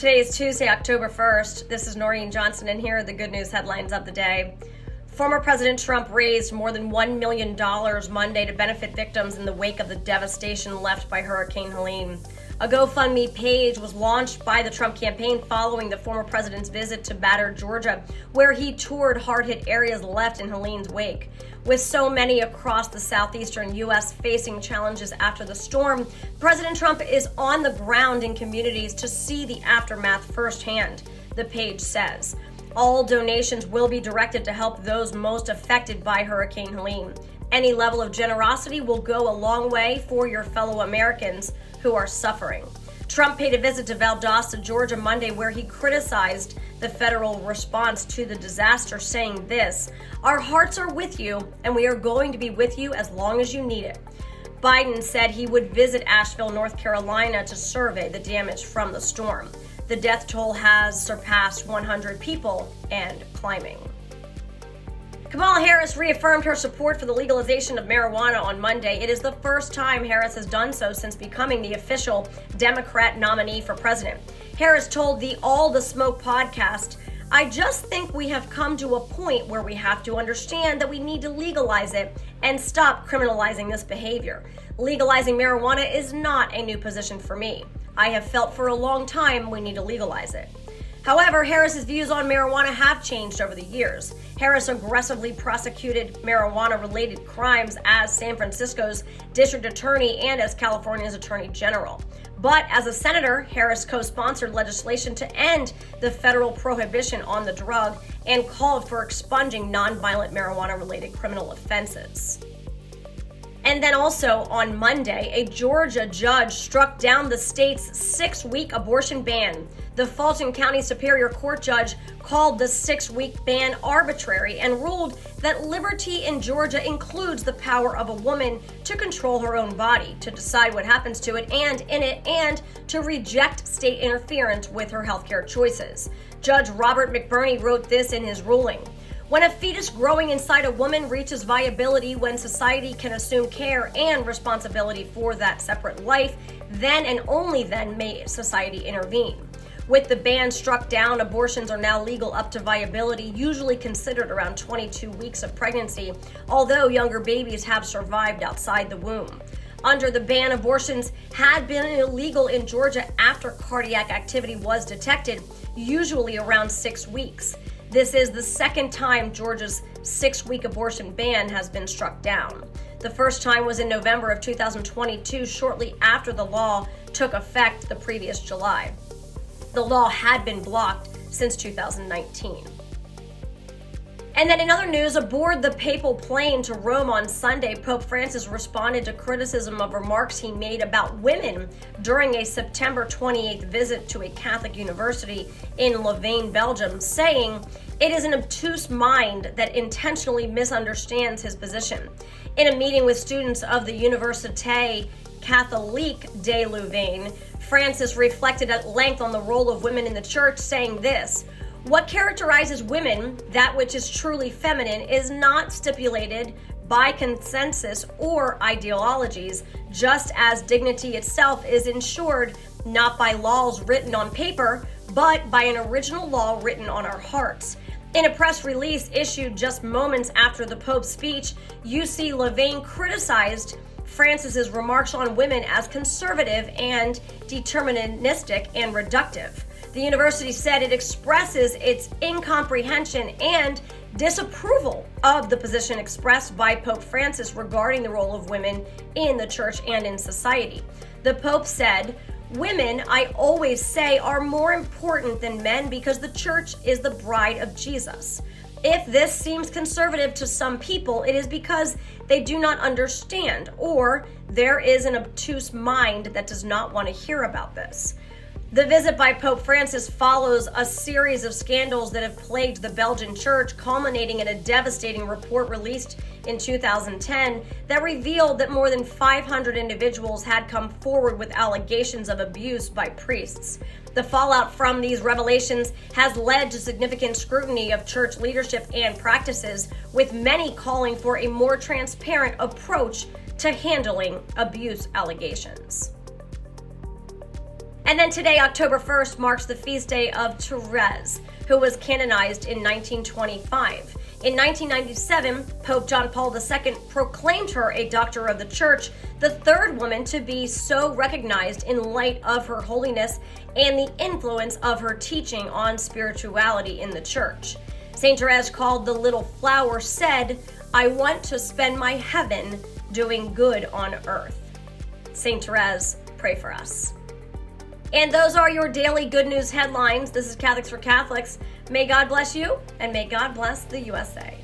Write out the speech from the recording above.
Today is Tuesday, October 1st. This is Noreen Johnson, and here are the good news headlines of the day. Former President Trump raised more than $1 million Monday to benefit victims in the wake of the devastation left by Hurricane Helene. A GoFundMe page was launched by the Trump campaign following the former president's visit to battered Georgia, where he toured hard-hit areas left in Helene's wake. With so many across the southeastern U.S. facing challenges after the storm, President Trump is on the ground in communities to see the aftermath firsthand, the page says. All donations will be directed to help those most affected by Hurricane Helene. Any level of generosity will go a long way for your fellow Americans who are suffering. Trump paid a visit to Valdosta, Georgia Monday, where he criticized the federal response to the disaster, saying this: "Our hearts are with you, and we are going to be with you as long as you need it." Biden said he would visit Asheville, North Carolina to survey the damage from the storm. The death toll has surpassed 100 people and climbing. Kamala Harris reaffirmed her support for the legalization of marijuana on Monday. It is the first time Harris has done so since becoming the official Democrat nominee for president. Harris told the All the Smoke podcast, "I just think we have come to a point where we have to understand that we need to legalize it and stop criminalizing this behavior. Legalizing marijuana is not a new position for me. I have felt for a long time we need to legalize it." However, Harris's views on marijuana have changed over the years. Harris aggressively prosecuted marijuana-related crimes as San Francisco's district attorney and as California's attorney general. But as a senator, Harris co-sponsored legislation to end the federal prohibition on the drug and called for expunging nonviolent marijuana-related criminal offenses. And then also on Monday, a Georgia judge struck down the state's 6-week abortion ban. The Fulton County Superior Court judge called the 6-week ban arbitrary and ruled that liberty in Georgia includes the power of a woman to control her own body, to decide what happens to it and in it, and to reject state interference with her healthcare choices. Judge Robert McBurney wrote this in his ruling: "When a fetus growing inside a woman reaches viability, when society can assume care and responsibility for that separate life, then and only then may society intervene." With the ban struck down, abortions are now legal up to viability, usually considered around 22 weeks of pregnancy, although younger babies have survived outside the womb. Under the ban, abortions had been illegal in Georgia after cardiac activity was detected, usually around 6 weeks. This is the second time Georgia's 6-week abortion ban has been struck down. The first time was in November of 2022, shortly after the law took effect the previous July. The law had been blocked since 2019. And then in other news, aboard the papal plane to Rome on Sunday, Pope Francis responded to criticism of remarks he made about women during a September 28th visit to a Catholic university in Louvain, Belgium, saying, "It is an obtuse mind that intentionally misunderstands his position." In a meeting with students of the Université Catholique de Louvain, Francis reflected at length on the role of women in the church, saying this: "What characterizes women, that which is truly feminine, is not stipulated by consensus or ideologies, just as dignity itself is ensured not by laws written on paper, but by an original law written on our hearts." In a press release issued just moments after the Pope's speech, UC Louvain criticized Francis's remarks on women as conservative and deterministic and reductive. The university said it expresses its incomprehension and disapproval of the position expressed by Pope Francis regarding the role of women in the church and in society. The Pope said, "Women, I always say, are more important than men because the church is the bride of Jesus. If this seems conservative to some people, it is because they do not understand, or there is an obtuse mind that does not want to hear about this." The visit by Pope Francis follows a series of scandals that have plagued the Belgian church, culminating in a devastating report released in 2010 that revealed that more than 500 individuals had come forward with allegations of abuse by priests. The fallout from these revelations has led to significant scrutiny of church leadership and practices, with many calling for a more transparent approach to handling abuse allegations. And then today, October 1st, marks the feast day of Therese, who was canonized in 1925. In 1997, Pope John Paul II proclaimed her a Doctor of the Church, the third woman to be so recognized in light of her holiness and the influence of her teaching on spirituality in the Church. St. Therese, called the Little Flower, said, "I want to spend my heaven doing good on earth." St. Therese, pray for us. And those are your daily good news headlines. This is Catholics for Catholics. May God bless you, and may God bless the USA.